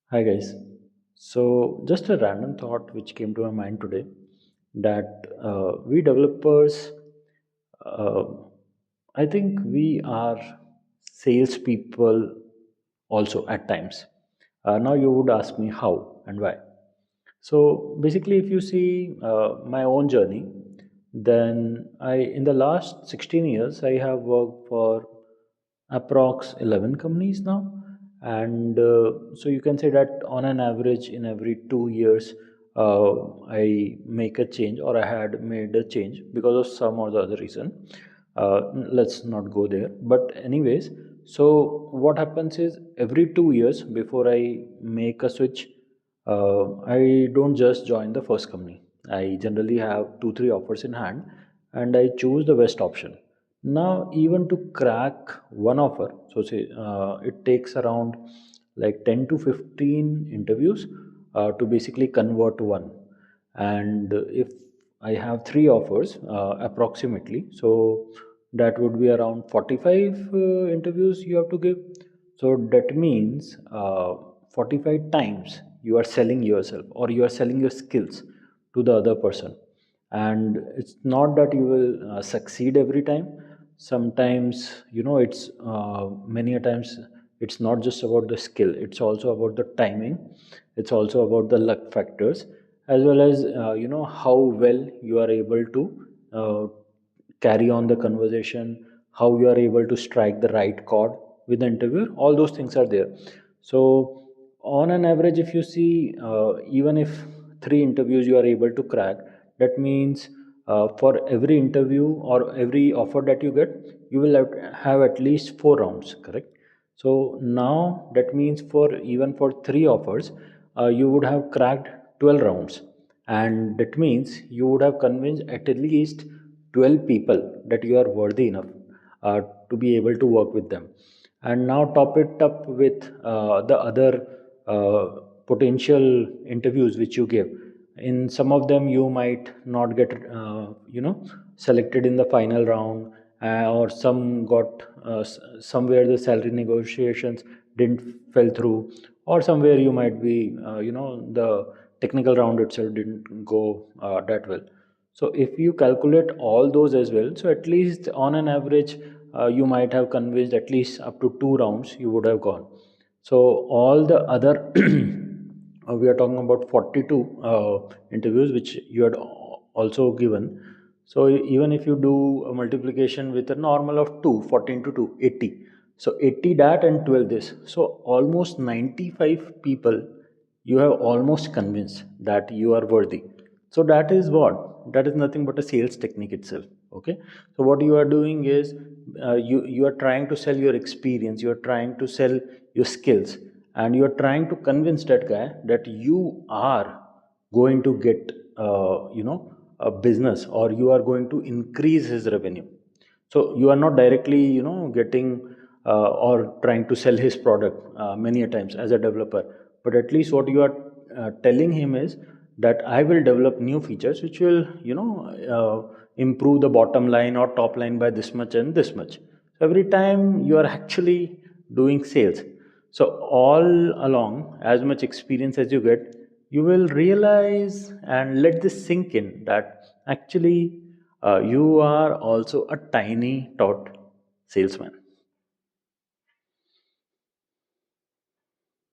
Hi guys. So just a random thought which came to my mind today that we developers, uh, I think we are salespeople also at times. Now you would ask me how and why. So basically, if you see my own journey, then I in the last 16 years I have worked for approx 11 companies now, and so you can say that on an average in every 2 years I make a change or I had made a change because of some or the other reason. Let's not go there, but anyways, so what happens is every 2 years before I make a switch, I don't just join the first company. I generally have 2 3 offers in hand, and I choose the best option. Now, even to crack one offer, so say it takes around like 10 to 15 interviews to basically convert one. And if I have three offers approximately, so that would be around 45 interviews you have to give. So that means 45 times you are selling yourself or you are selling your skills to the other person. And it's not that you will succeed every time. Sometimes, it's many a times it's not just about the skill, it's also about the timing, it's also about the luck factors, as well as how well you are able to carry on the conversation, how you are able to strike the right chord with the interviewer. All those things are there. So on an average, if you see, even if three interviews you are able to crack, that means for every interview or every offer that you get, you will have at least four rounds, correct? So now that means for even for three offers, you would have cracked 12 rounds, and that means you would have convinced at least 12 people that you are worthy enough to be able to work with them. And now top it up with the other potential interviews which you give. In some of them you might not get selected in the final round, or some got somewhere the salary negotiations didn't fell through, or somewhere you might be the technical round itself didn't go that well. So if you calculate all those as well, so at least on an average, you might have convinced at least up to two rounds you would have gone. So all the other, we are talking about 42 interviews which you had also given. So even if you do a multiplication with a normal of 2, 14 to 2, 80. So 80 that and 12 this. So almost 95 people you have almost convinced that you are worthy. So that is what? That is nothing but a sales technique itself. Okay. So what you are doing is you are trying to sell your experience, you are trying to sell your skills, and you are trying to convince that guy that you are going to get a business, or you are going to increase his revenue. So you are not directly getting or trying to sell his product many a times as a developer, but at least what you are telling him is that I will develop new features which will improve the bottom line or top line by this much and this much. So every time you are actually doing sales, so all along, as much experience as you get, you will realize and let this sink in that actually you are also a tiny tot salesman.